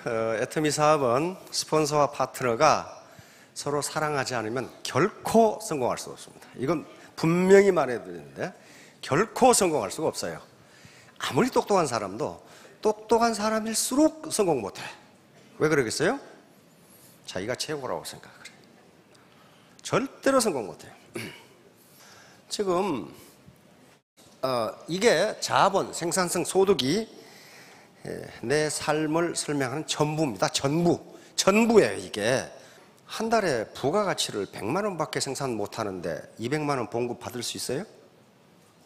애터미 사업은 스폰서와 파트너가 서로 사랑하지 않으면 결코 성공할 수 없습니다. 이건 분명히 말해드리는데 결코 성공할 수가 없어요. 아무리 똑똑한 사람도 똑똑한 사람일수록 성공 못해. 왜 그러겠어요? 자기가 최고라고 생각을 해요. 절대로 성공 못해요. 지금 이게 자본, 생산성, 소득이 내 삶을 설명하는 전부입니다. 전부예요. 이게 한 달에 부가가치를 100만 원밖에 생산 못하는데 200만 원 봉급 받을 수 있어요?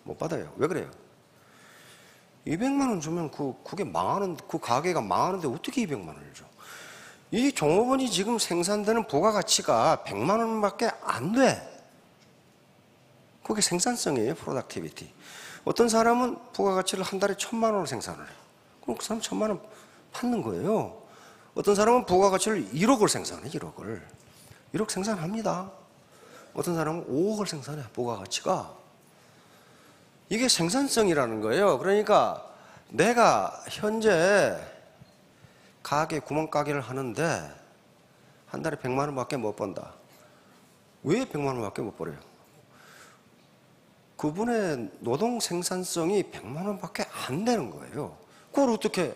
못 받아요. 왜 그래요? 200만 원 주면 그게 망하는, 그 가게가 망하는데 어떻게 200만 원을 줘? 이 종업원이 지금 생산되는 부가가치가 100만 원밖에 안 돼. 그게 생산성이에요. 프로덕티비티. 어떤 사람은 부가가치를 한 달에 1000만 원을 생산을 해요. 그럼 그 사람 1000만 원 받는 거예요. 어떤 사람은 부가가치를 1억을 생산해. 1억 생산합니다. 어떤 사람은 5억을 생산해. 부가가치가. 이게 생산성이라는 거예요. 그러니까 내가 현재 구멍가게를 하는데 한 달에 100만 원밖에 못 번다. 왜 100만 원밖에 못 벌어요? 그분의 노동 생산성이 100만 원밖에 안 되는 거예요. 그걸 어떻게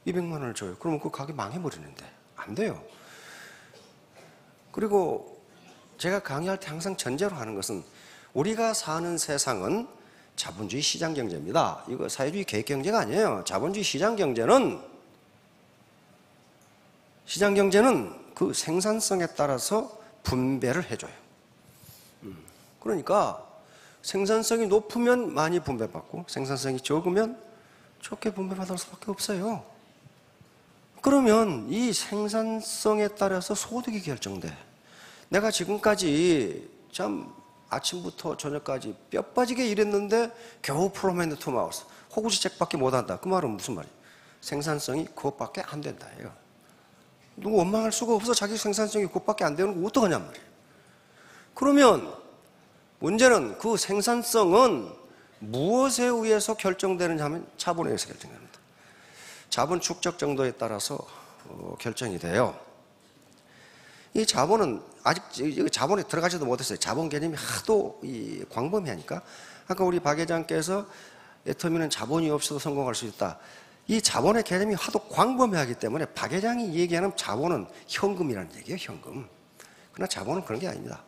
200만 원을 줘요? 그러면 그 가게 망해버리는데. 안 돼요. 그리고 제가 강의할 때 항상 전제로 하는 것은 우리가 사는 세상은 자본주의 시장경제입니다. 이거 사회주의 계획경제가 아니에요. 자본주의 시장경제는 그 생산성에 따라서 분배를 해줘요. 그러니까 생산성이 높으면 많이 분배받고 생산성이 적으면 적게 분배받을 수밖에 없어요. 그러면 이 생산성에 따라서 소득이 결정돼. 내가 지금까지 참 아침부터 저녁까지 뼈 빠지게 일했는데 겨우 프롬 앤드 투 마우스 호구지책밖에 못한다. 그 말은 무슨 말이에요? 생산성이 그것밖에 안 된다. 누구 원망할 수가 없어. 자기 생산성이 그것밖에 안 되는 거 어떡하냔 말이에요. 그러면 문제는 그 생산성은 무엇에 의해서 결정되느냐 하면 자본에 의해서 결정됩니다. 자본 축적 정도에 따라서 결정이 돼요. 이 자본은 아직 자본에 들어가지도 못했어요. 자본 개념이 하도 광범위하니까. 아까 우리 박 회장께서 애터미는 자본이 없어도 성공할 수 있다. 이 자본의 개념이 하도 광범위하기 때문에 박 회장이 얘기하는 자본은 현금이라는 얘기예요. 현금. 그러나 자본은 그런 게 아닙니다.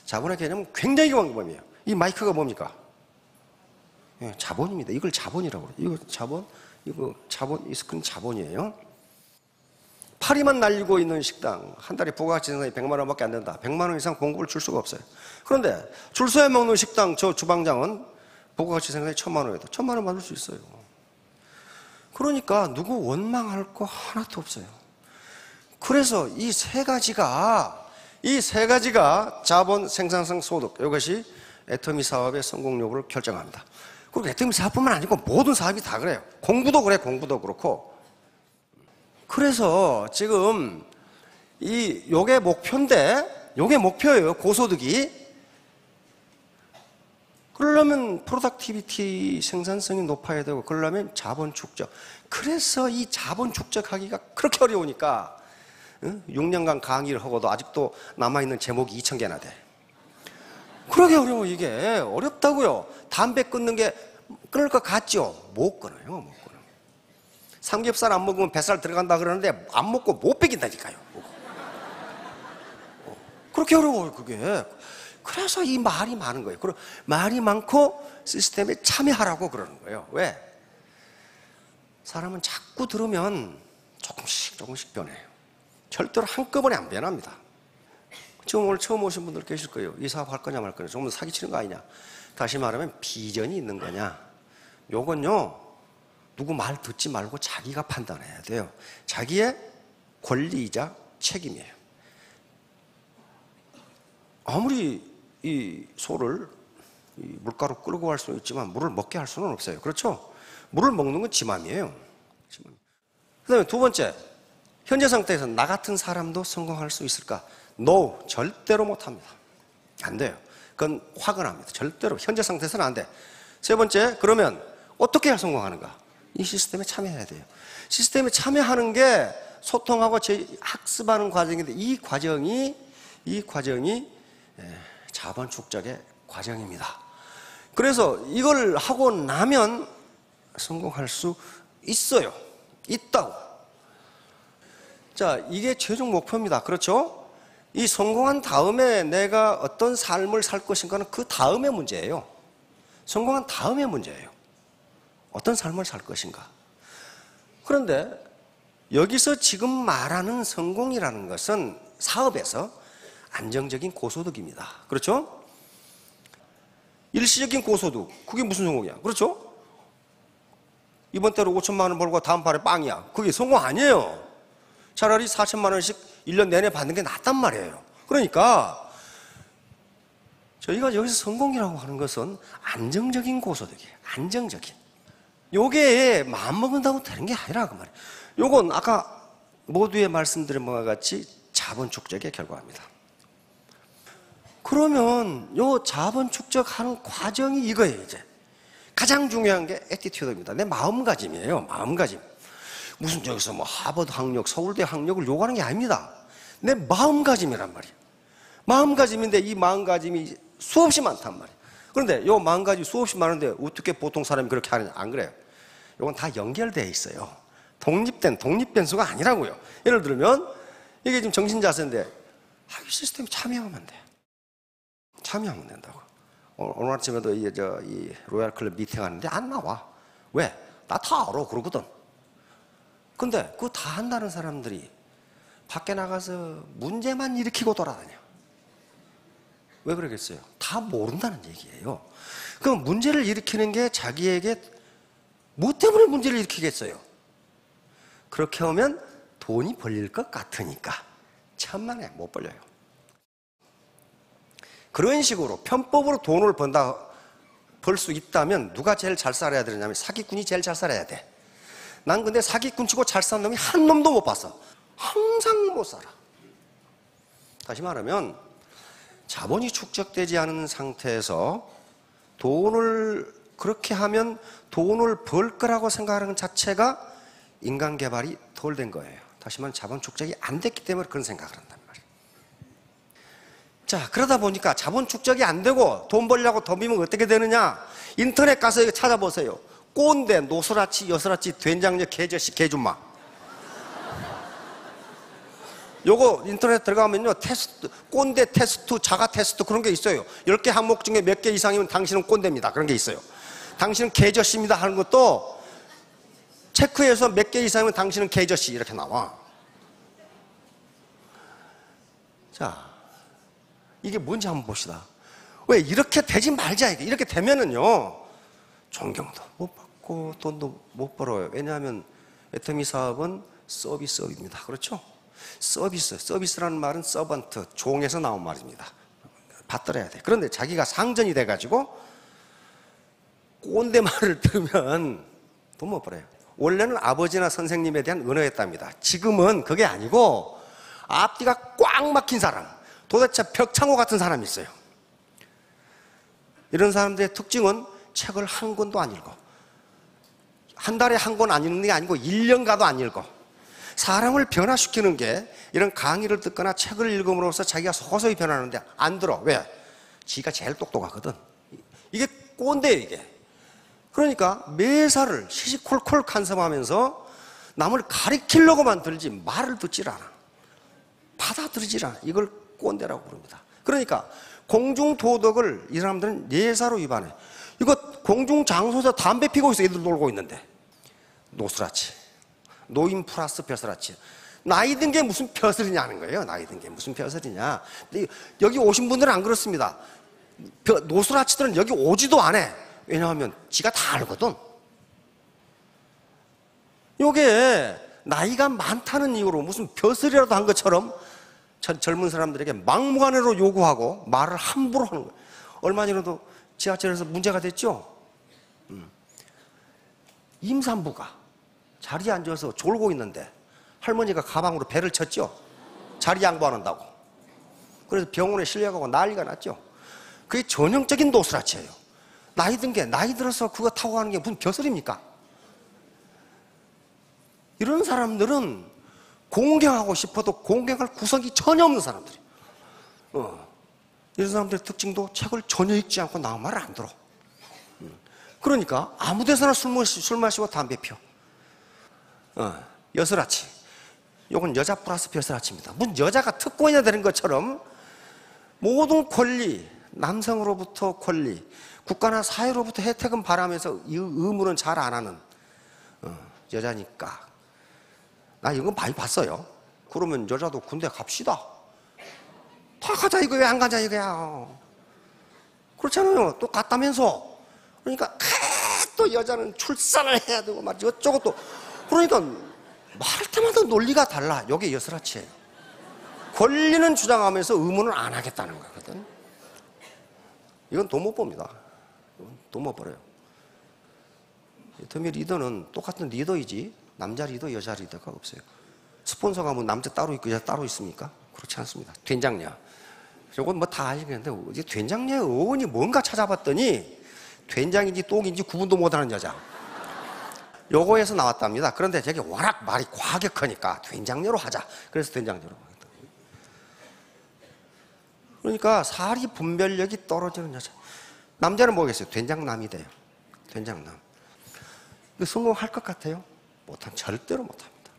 자본의 개념은 굉장히 광범위해요. 이 마이크가 뭡니까? 예, 자본입니다. 이걸 자본이라고 그래요. 이거 자본, 이 스크린 자본이에요. 파리만 날리고 있는 식당, 한 달에 부가가치 생산이 100만 원밖에 안 된다. 100만 원 이상 공급을 줄 수가 없어요. 그런데 줄 서야 먹는 식당, 저 주방장은 부가가치 생산이 1000만 원이다. 1000만 원 받을 수 있어요. 그러니까 누구 원망할 거 하나도 없어요. 그래서 이 세 가지가 자본, 생산성, 소득, 이것이 애터미 사업의 성공 여부를 결정합니다. 그리고 애터미 사업뿐만 아니고 모든 사업이 다 그래요. 공부도 그래, 공부도 그렇고. 그래서 지금 요게 목표인데, 요게 목표예요. 고소득이. 그러려면 프로덕티비티 생산성이 높아야 되고, 그러려면 자본 축적. 그래서 이 자본 축적하기가 그렇게 어려우니까 6년간 강의를 하고도 아직도 남아있는 제목이 2000개나 돼. 그러게 어려워. 이게 어렵다고요. 담배 끊는 게 끊을 것 같죠? 못 끊어요. 못 끊어. 삼겹살 안 먹으면 뱃살 들어간다 그러는데 안 먹고 못 빼긴다니까요. 그렇게 어려워요. 그게. 그래서 이 말이 많은 거예요. 그리고 말이 많고 시스템에 참여하라고 그러는 거예요. 왜? 사람은 자꾸 들으면 조금씩 변해요. 절대로 한꺼번에 안 변합니다. 지금 오늘 처음 오신 분들 계실 거예요. 이 사업 할 거냐 말 거냐. 조금 더 사기치는 거 아니냐. 다시 말하면 비전이 있는 거냐. 요건요, 누구 말 듣지 말고 자기가 판단해야 돼요. 자기의 권리이자 책임이에요. 아무리 이 소를 물가로 끌고 갈 수는 있지만 물을 먹게 할 수는 없어요. 그렇죠? 물을 먹는 건 지 맘이에요. 그 다음에 두 번째, 현재 상태에서 나 같은 사람도 성공할 수 있을까? No, 절대로 못합니다. 안 돼요. 그건 화근합니다. 절대로. 현재 상태에서는 안 돼. 세 번째, 그러면 어떻게 해야 성공하는가? 이 시스템에 참여해야 돼요. 시스템에 참여하는 게 소통하고 학습하는 과정인데 이 과정이 자본 축적의 과정입니다. 그래서 이걸 하고 나면 성공할 수 있어요. 있다고. 자, 이게 최종 목표입니다. 그렇죠? 이 성공한 다음에 내가 어떤 삶을 살 것인가는 그 다음의 문제예요. 성공한 다음의 문제예요. 어떤 삶을 살 것인가. 그런데 여기서 지금 말하는 성공이라는 것은 사업에서 안정적인 고소득입니다. 그렇죠? 일시적인 고소득, 그게 무슨 성공이야? 그렇죠? 이번 달에 5천만 원 벌고 다음 달에 빵이야. 그게 성공 아니에요. 차라리 4천만 원씩 1년 내내 받는 게 낫단 말이에요. 그러니까 저희가 여기서 성공이라고 하는 것은 안정적인 고소득이에요. 안정적인. 요게 마음먹는다고 되는 게 아니라 그 말이에요. 요건 아까 모두에 말씀드린 바와 같이 자본 축적의 결과입니다. 그러면 요 자본 축적하는 과정이 이거예요. 이제 가장 중요한 게 애티튜드입니다. 내 마음가짐이에요. 마음가짐. 무슨 저기서 뭐 하버드 학력, 서울대 학력을 요구하는 게 아닙니다. 내 마음가짐이란 말이에요. 마음가짐인데 이 마음가짐이 수없이 많단 말이에요. 그런데 요 마음가짐이 수없이 많은데 어떻게 보통 사람이 그렇게 하느냐? 안 그래요. 요건 다 연결되어 있어요. 독립된 수가 아니라고요. 예를 들면 이게 지금 정신자세인데 이 시스템에 참여하면 돼. 참여하면 된다고. 오늘 아침에도 이 로얄 클럽 미팅 하는데 안 나와. 왜? 나 다 알아. 그러거든. 근데 그거 다 한다는 사람들이 밖에 나가서 문제만 일으키고 돌아다녀. 왜 그러겠어요? 다 모른다는 얘기예요. 그럼 문제를 일으키는 게 자기에게 뭐 때문에 문제를 일으키겠어요? 그렇게 하면 돈이 벌릴 것 같으니까 천만에 못 벌려요. 그런 식으로 편법으로 돈을 벌 수 있다면 누가 제일 잘 살아야 되느냐면 사기꾼이 제일 잘 살아야 돼. 난 근데 사기꾼 치고 잘 사는 놈이 한 놈도 못 봤어. 항상 못 살아. 다시 말하면 자본이 축적되지 않은 상태에서 돈을 그렇게 하면 돈을 벌 거라고 생각하는 것 자체가 인간 개발이 덜 된 거예요. 다시 말하면 자본 축적이 안 됐기 때문에 그런 생각을 한단 말이에요. 자, 그러다 보니까 자본 축적이 안 되고 돈 벌려고 덤비면 어떻게 되느냐? 인터넷 가서 이거 찾아보세요. 꼰대, 노스라치, 여스라치, 된장녀, 개저씨, 개줌마. 요거 인터넷 들어가면요, 테스트, 꼰대 테스트, 자가 테스트 그런 게 있어요. 10개 항목 중에 몇 개 이상이면 당신은 꼰대입니다. 그런 게 있어요. 당신은 개저씨입니다 하는 것도 체크해서 몇 개 이상이면 당신은 개저씨 이렇게 나와. 자, 이게 뭔지 한번 봅시다. 왜 이렇게 되지 말자. 이렇게 되면은요, 존경도 못 받고 돈도 못 벌어요. 왜냐하면 애터미 사업은 서비스업입니다. 그렇죠? 서비스라는 말은 서번트, 종에서 나온 말입니다. 받들어야 돼. 그런데 자기가 상전이 돼가지고 꼰대 말을 들으면 돈 못 벌어요. 원래는 아버지나 선생님에 대한 은혜였답니다. 지금은 그게 아니고 앞뒤가 꽉 막힌 사람, 도대체 벽창호 같은 사람이 있어요. 이런 사람들의 특징은 책을 한 권도 안 읽어. 한 달에 한 권 안 읽는 게 아니고 1년 가도 안 읽어. 사람을 변화시키는 게 이런 강의를 듣거나 책을 읽음으로써 자기가 서서히 변하는데 안 들어. 왜? 지가 제일 똑똑하거든. 이게 꼰대예요, 이게. 그러니까 매사를 시시콜콜 간섭하면서 남을 가리키려고만 들지 말을 듣질 않아. 받아들이질 않아. 이걸 꼰대라고 부릅니다. 그러니까 공중도덕을 이 사람들은 예사로 위반해. 이거 공중장소에서 담배 피고 있어. 애들 놀고 있는데. 노스라치. 노인 플러스 벼슬아치. 나이 든 게 무슨 벼슬이냐는 거예요. 나이 든 게 무슨 벼슬이냐. 여기 오신 분들은 안 그렇습니다. 노스라치들은 여기 오지도 않아. 왜냐하면 지가 다 알거든. 요게 나이가 많다는 이유로 무슨 벼슬이라도 한 것처럼 젊은 사람들에게 막무가내로 요구하고 말을 함부로 하는 거예요. 얼마 전에도 지하철에서 문제가 됐죠. 임산부가 자리에 앉아서 졸고 있는데 할머니가 가방으로 배를 쳤죠. 자리 양보 안 한다고. 그래서 병원에 실려가고 난리가 났죠. 그게 전형적인 노스라치예요. 나이 들어서 그거 타고 가는 게 무슨 벼슬입니까? 이런 사람들은 공경하고 싶어도 공경할 구석이 전혀 없는 사람들이에요. 이런 사람들의 특징도 책을 전혀 읽지 않고 나 말을 안 들어. 그러니까 아무 데서나 술 마시고 담배 피워. 여슬아치. 이건 여자 플러스 여슬아치입니다. 무슨 여자가 특권이 되는 것처럼 모든 권리, 남성으로부터 권리, 국가나 사회로부터 혜택은 바라면서 이 의무는 잘 안 하는 여자니까. 나 이거 많이 봤어요. 그러면 여자도 군대 갑시다. 다 가자 이거 왜 안 가자 이거야. 그렇잖아요. 또 갔다면서. 그러니까 또 여자는 출산을 해야 되고 막 어쩌고 또. 그러니까 말할 때마다 논리가 달라. 이게 여슬아치예요. 권리는 주장하면서 의무는 안 하겠다는 거거든. 이건 돈 못 봅니다. 돈 못 벌어요. 더미 리더는 똑같은 리더이지 남자 리더, 여자 리더가 없어요. 스폰서가 뭐 남자 따로 있고 여자 따로 있습니까? 그렇지 않습니다. 된장녀. 이건 뭐 다 아시겠는데 어제 된장녀의 어원이 뭔가 찾아봤더니 된장인지 똥인지 구분도 못하는 여자. 요거에서 나왔답니다. 그런데 저게 워낙 말이 과격하니까 된장녀로 하자. 그래서 된장녀로 하겠다. 그러니까 사리 분별력이 떨어지는 여자. 남자는 뭐겠어요? 된장남이 돼요. 된장남. 성공할 것 같아요? 절대로 못합니다.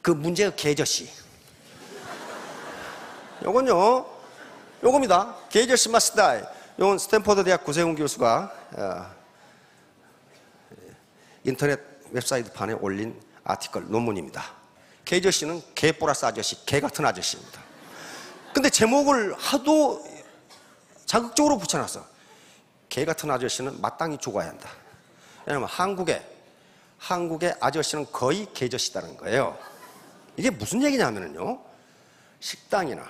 그 문제의 개저씨. 요건요, 요겁니다. 개저씨 마스다이. 요건 스탠퍼드 대학 구세훈 교수가 인터넷 웹사이트 판에 올린 아티클 논문입니다. 개저씨는 개 플러스 아저씨, 개 같은 아저씨입니다. 근데 제목을 하도 자극적으로 붙여놨어. 개 같은 아저씨는 마땅히 죽어야 한다. 왜냐하면 한국의 아저씨는 거의 개저씨다는 거예요. 이게 무슨 얘기냐면요, 식당이나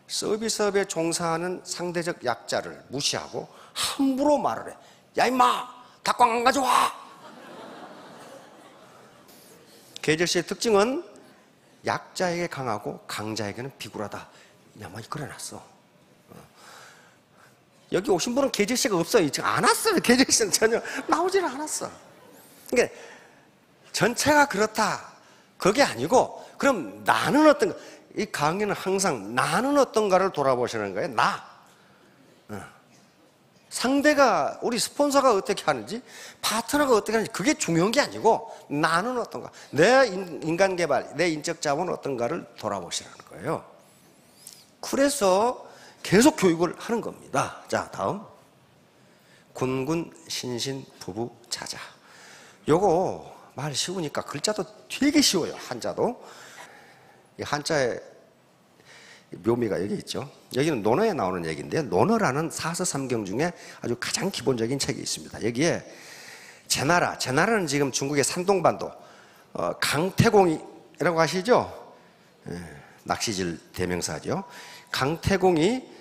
서비스업에 종사하는 상대적 약자를 무시하고 함부로 말을 해. 야 임마, 닭광 안 가져와. 개저씨의 특징은 약자에게 강하고 강자에게는 비굴하다. 야만이 그려놨어. 여기 오신 분은 개저씨가 없어요. 지금 안 왔어요. 개저씨는 전혀 나오지를 않았어. 그러니까 전체가 그렇다. 그게 아니고, 그럼 나는 어떤가? 이 강의는 항상 나는 어떤가를 돌아보시는 거예요. 나. 상대가, 우리 스폰서가 어떻게 하는지, 파트너가 어떻게 하는지, 그게 중요한 게 아니고, 나는 어떤가. 내 인간 개발, 내 인적 자본은 어떤가를 돌아보시라는 거예요. 그래서 계속 교육을 하는 겁니다. 자, 다음. 군군 신신 부부 자자. 요거 말 쉬우니까 글자도 되게 쉬워요. 한자도. 이 한자의 묘미가 여기 있죠. 여기는 논어에 나오는 얘기인데, 논어라는 사서삼경 중에 아주 가장 기본적인 책이 있습니다. 여기에 제나라는 지금 중국의 산동반도, 강태공이라고 아시죠? 낚시질 대명사죠. 강태공이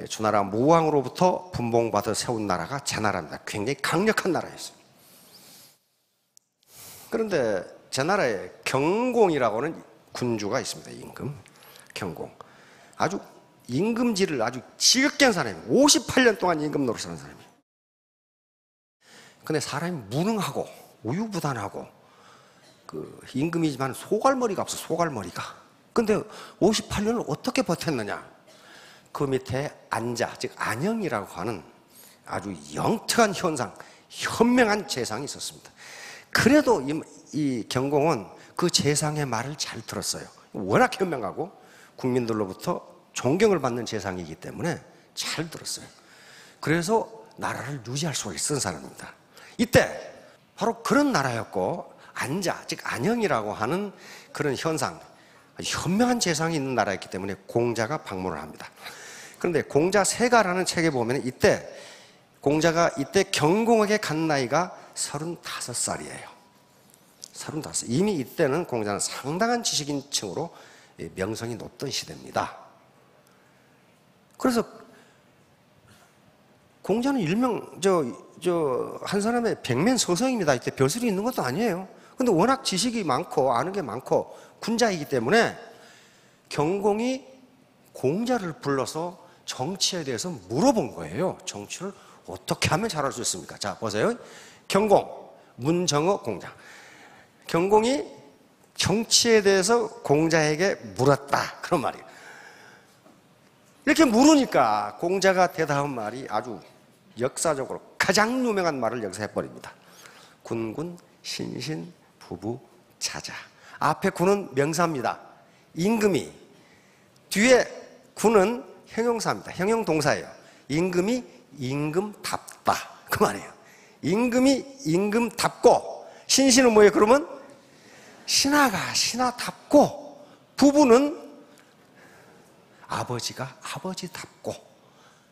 주나라 무왕으로부터 분봉받아 세운 나라가 제나라입니다. 굉장히 강력한 나라였어요. 그런데 제나라에 경공이라고 하는 군주가 있습니다. 임금. 경공. 아주 임금질을 아주 지극히 한 사람이에요. 58년 동안 임금 노릇을 하는 사람이에요. 근데 사람이 무능하고 우유부단하고 그 임금이지만 소갈머리가 없어. 소갈머리가. 근데 58년을 어떻게 버텼느냐? 그 밑에 안자, 즉 안영이라고 하는 아주 영특한 현상, 현명한 재상이 있었습니다. 그래도 이 경공은 그 재상의 말을 잘 들었어요. 워낙 현명하고 국민들로부터 존경을 받는 재상이기 때문에 잘 들었어요. 그래서 나라를 유지할 수가 있었던 사람입니다. 이때 바로 그런 나라였고, 안자, 즉 안영이라고 하는 그런 현상, 현명한 재상이 있는 나라였기 때문에 공자가 방문을 합니다. 그런데 공자세가라는 책에 보면 이때 공자가 이때 경공에게 간 나이가 35살이에요. 35. 이미 이때는 공자는 상당한 지식인층으로 명성이 높던 시대입니다. 그래서 공자는 일명 한 사람의 백면서성입니다. 이때 벼슬이 있는 것도 아니에요. 근데 워낙 지식이 많고 아는 게 많고 군자이기 때문에 경공이 공자를 불러서 정치에 대해서 물어본 거예요. 정치를 어떻게 하면 잘할 수 있습니까? 자, 보세요. 경공, 문정어, 공자. 경공이 정치에 대해서 공자에게 물었다. 그런 말이에요. 이렇게 물으니까 공자가 대답한 말이 아주 역사적으로 가장 유명한 말을 여기서 해버립니다. 군군, 신신, 부부, 자자. 앞에 군은 명사입니다. 임금이. 뒤에 군은 형용사입니다. 형용동사예요. 임금이 임금답다. 그 말이에요. 임금이 임금답고, 신신은 뭐예요? 그러면 신하가 신하답고, 부부는 아버지가 아버지답고,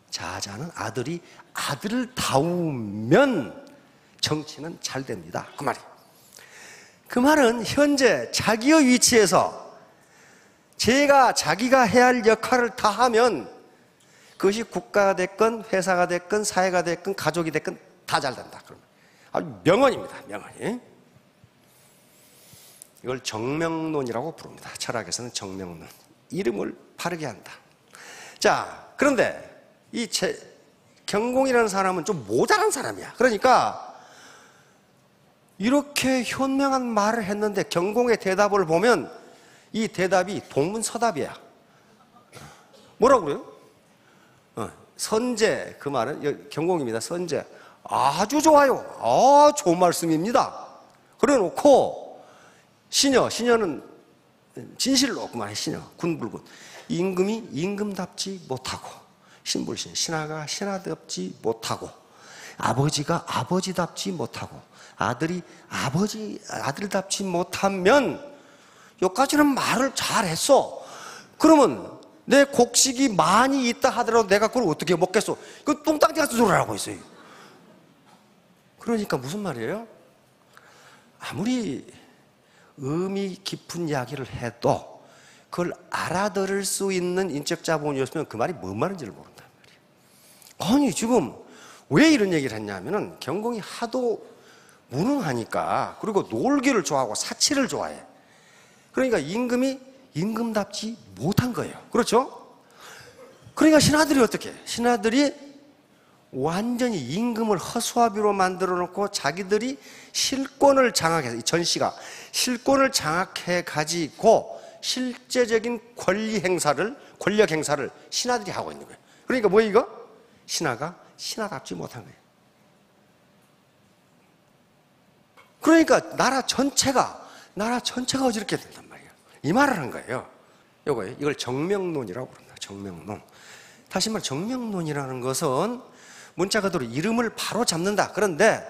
자자는 아들이 아들다우면 정치는 잘 됩니다. 그 말이에요. 그 말은 현재 자기의 위치에서 자기가 해야 할 역할을 다 하면 그것이 국가가 됐건 회사가 됐건 사회가 됐건 가족이 됐건 다 잘 된다. 아주 명언입니다. 명언이. 이걸 정명론이라고 부릅니다. 철학에서는 정명론. 이름을 바르게 한다. 자, 그런데 이 경공이라는 사람은 좀 모자란 사람이야. 그러니까 이렇게 현명한 말을 했는데 경공의 대답을 보면 이 대답이 동문서답이야. 뭐라고 그래요? 선제, 그 말은 경공입니다. 선제. 아주 좋아요. 좋은 말씀입니다. 그래 놓고 신여는 진실로 그만해. 신여, 군불군. 임금이 임금답지 못하고, 신불신, 신하가 신하답지 못하고, 아버지가 아버지답지 못하고, 아들이 아들답지 못하면, 여기까지는 말을 잘했어. 그러면 내 곡식이 많이 있다 하더라도 내가 그걸 어떻게 먹겠어? 그 똥땅지 같은 소리를 하고 있어요. 그러니까 무슨 말이에요? 아무리 의미 깊은 이야기를 해도 그걸 알아들을 수 있는 인적 자본이었으면 그 말이 뭔 말인지를 모른단 말이에요. 아니 지금 왜 이런 얘기를 했냐면은 경공이 하도 무능하니까, 그리고 놀기를 좋아하고 사치를 좋아해. 그러니까 임금이 임금답지 못한 거예요. 그렇죠? 그러니까 신하들이 어떻게 해? 신하들이 완전히 임금을 허수아비로 만들어 놓고 자기들이 실권을 장악해서, 이 전씨가 실권을 장악해 가지고 실제적인 권력 행사를 신하들이 하고 있는 거예요. 그러니까 뭐예요 이거? 신하가 신하답지 못한 거예요. 그러니까 나라 전체가 어지럽게 된단 말이에요. 이 말을 한 거예요. 이걸 정명론이라고 부릅니다. 정명론. 다시 말해 정명론이라는 것은 문자 그대로 이름을 바로 잡는다. 그런데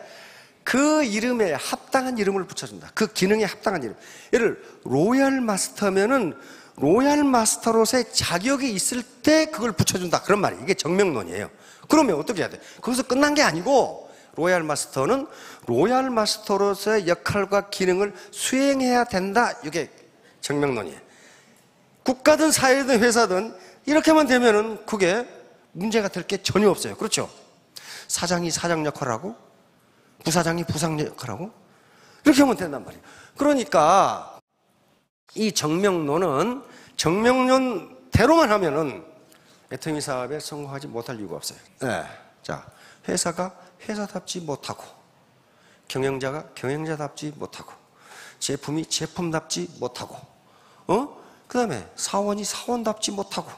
그 이름에 합당한 이름을 붙여준다. 그 기능에 합당한 이름. 예를 로얄 마스터면은 로얄 마스터로서의 자격이 있을 때 그걸 붙여준다. 그런 말이에요. 이게 정명론이에요. 그러면 어떻게 해야 돼? 거기서 끝난 게 아니고 로얄 마스터는 로얄 마스터로서의 역할과 기능을 수행해야 된다. 이게 정명론이에요. 국가든 사회든 회사든 이렇게만 되면은 그게 문제가 될 게 전혀 없어요. 그렇죠? 사장이 사장 역할을 하고 부사장이 부상 역할을 하고 이렇게 하면 된단 말이에요. 그러니까 이 정명론은 정명론대로만 하면은 애터미 사업에 성공하지 못할 이유가 없어요. 네. 자, 회사가 회사답지 못하고, 경영자가 경영자답지 못하고, 제품이 제품답지 못하고, 그 다음에 사원이 사원답지 못하고,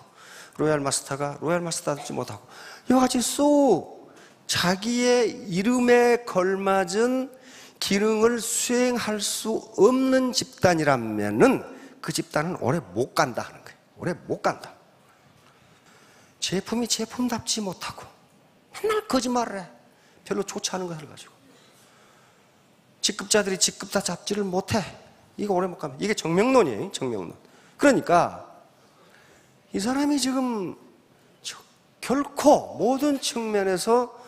로얄 마스터가 로얄 마스터답지 못하고, 이와 같이 쏙 자기의 이름에 걸맞은 기능을 수행할 수 없는 집단이라면은 그 집단은 오래 못 간다 하는 거예요. 오래 못 간다. 제품이 제품답지 못하고 맨날 거짓말을 해. 별로 좋지 않은 것을 가지고. 직급자들이 직급다 잡지를 못해. 이거 오래 못 가면. 이게 정명론이에요. 정명론. 그러니까 이 사람이 지금 결코 모든 측면에서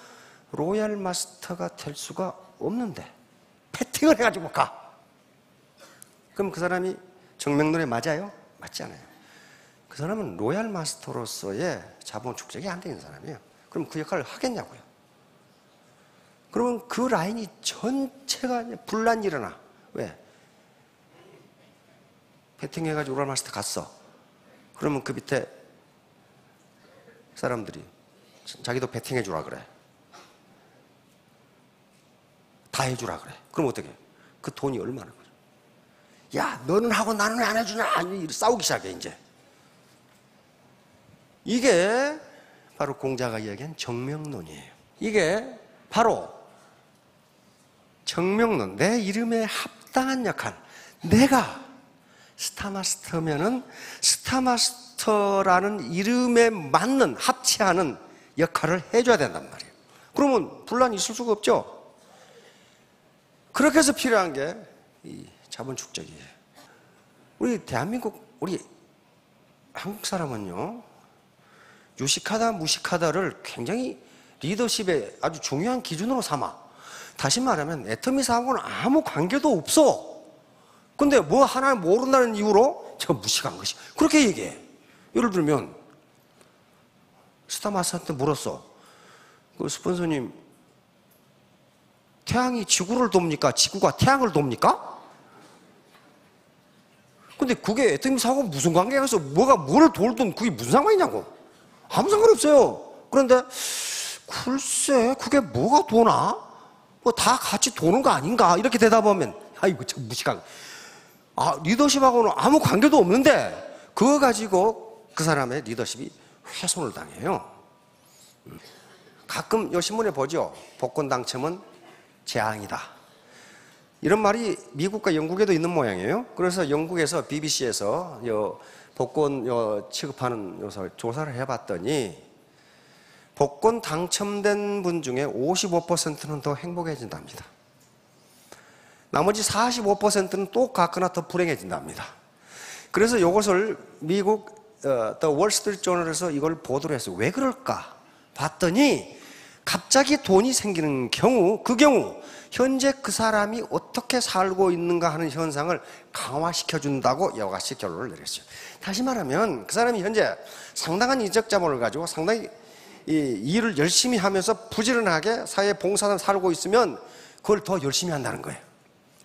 로얄 마스터가 될 수가 없는데 패팅을 해가지고 가. 그럼 그 사람이 정명론에 맞아요? 맞지 않아요. 그 사람은 로얄 마스터로서의 자본 축적이 안 되는 사람이에요. 그럼 그 역할을 하겠냐고요. 그러면 그 라인이 전체가 분란이 일어나. 왜? 패팅해가지고 로얄 마스터 갔어. 그러면 그 밑에 사람들이 자기도 배팅해주라 그래. 다 해주라 그래. 그럼 어떻게 해? 그 돈이 얼마나 거죠? 야, 너는 하고 나는 왜 안 해주냐? 싸우기 시작해, 이제. 이게 바로 공자가 이야기한 정명론이에요. 이게 바로 정명론, 내 이름에 합당한 역할. 내가 스타마스터면은 스타마스터라는 이름에 맞는, 합치하는 역할을 해줘야 된단 말이에요. 그러면 분란이 있을 수가 없죠. 그렇게 해서 필요한 게 이 자본축적이에요. 우리 대한민국, 우리 한국 사람은요, 유식하다, 무식하다를 굉장히 리더십의 아주 중요한 기준으로 삼아. 다시 말하면 애터미 사고는 아무 관계도 없어. 근데 뭐 하나 모른다는 이유로 저 무식한 것이. 그렇게 얘기해. 예를 들면, 스타마스터한테 물었어. 그 스폰서님, 태양이 지구를 돕니까? 지구가 태양을 돕니까? 근데 그게 애터미 사고가 무슨 관계가 있어? 뭐가 뭘 돌든 그게 무슨 상관이냐고. 아무 상관없어요. 그런데 글쎄 그게 뭐가 도나? 뭐 다 같이 도는 거 아닌가? 이렇게 대답하면 아이고 저 무식한. 아, 리더십하고는 아무 관계도 없는데 그거 가지고 그 사람의 리더십이 훼손을 당해요. 가끔 요 신문에 보죠. 복권 당첨은 재앙이다. 이런 말이 미국과 영국에도 있는 모양이에요. 그래서 영국에서 BBC에서 복권 취급하는 조사를 해봤더니 복권 당첨된 분 중에 55%는 더 행복해진답니다. 나머지 45%는 똑같거나 더 불행해진답니다. 그래서 이것을 미국 The Wall Street Journal에서 이걸 보도를 했어요. 왜 그럴까 봤더니 갑자기 돈이 생기는 경우, 그 경우 현재 그 사람이 어떻게 살고 있는가 하는 현상을 강화시켜준다고 이와 같이 결론을 내렸어요. 다시 말하면 그 사람이 현재 상당한 인적 자본을 가지고 상당히 이 일을 열심히 하면서 부지런하게 사회 봉사를 살고 있으면 그걸 더 열심히 한다는 거예요.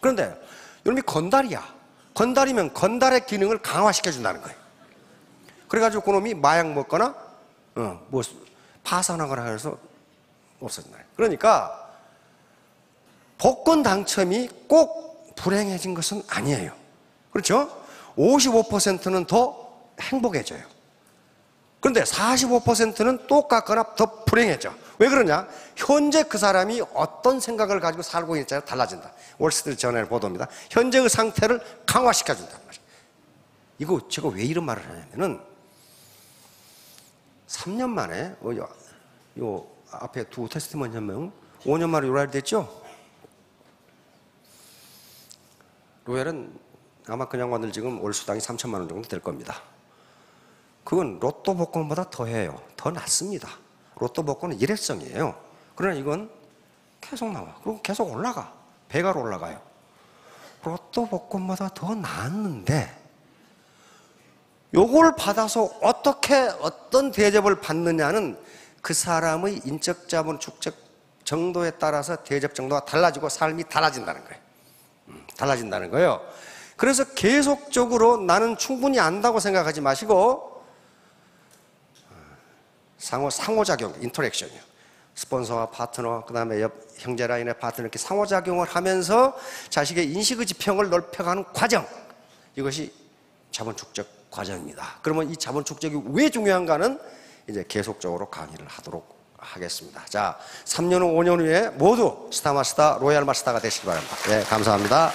그런데 여러분이 건달이야. 건달이면 건달의 기능을 강화시켜준다는 거예요. 그래가지고 그놈이 마약 먹거나 뭐 파산하거나 해서 없어진다. 그러니까 복권 당첨이 꼭 불행해진 것은 아니에요. 그렇죠? 55%는 더 행복해져요. 그런데 45%는 똑같거나 더 불행해져. 왜 그러냐? 현재 그 사람이 어떤 생각을 가지고 살고 있느냐에 달라진다. 월스트리트 저널 보도입니다. 현재의 상태를 강화시켜준단 말이에요. 이거 제가 왜 이런 말을 하냐면은 3년 만에 요 앞에 두 테스티먼 한 명 5년 만에 로얄이 됐죠? 로얄은 아마 그 양반들 지금 월 수당이 3천만 원 정도 될 겁니다. 그건 로또 복권보다 더해요. 더 낫습니다. 로또 복권은 일회성이에요. 그러나 이건 계속 나와. 그리고 계속 올라가. 배가 올라가요. 로또 복권보다 더 나았는데 요걸 받아서 어떤 대접을 받느냐는 그 사람의 인적 자본 축적 정도에 따라서 대접 정도가 달라지고 삶이 달라진다는 거예요. 달라진다는 거예요. 그래서 계속적으로 나는 충분히 안다고 생각하지 마시고 상호작용, 인터랙션이요. 스폰서와 파트너, 그 다음에 옆 형제 라인의 파트너 이렇게 상호작용을 하면서 자식의 인식의 지평을 넓혀가는 과정. 이것이 자본 축적 과정입니다. 그러면 이 자본 축적이 왜 중요한가는 이제 계속적으로 강의를 하도록 하겠습니다. 자, 3년 후, 5년 후에 모두 스타마스터, 로얄 마스터가 되시기 바랍니다. 네, 감사합니다.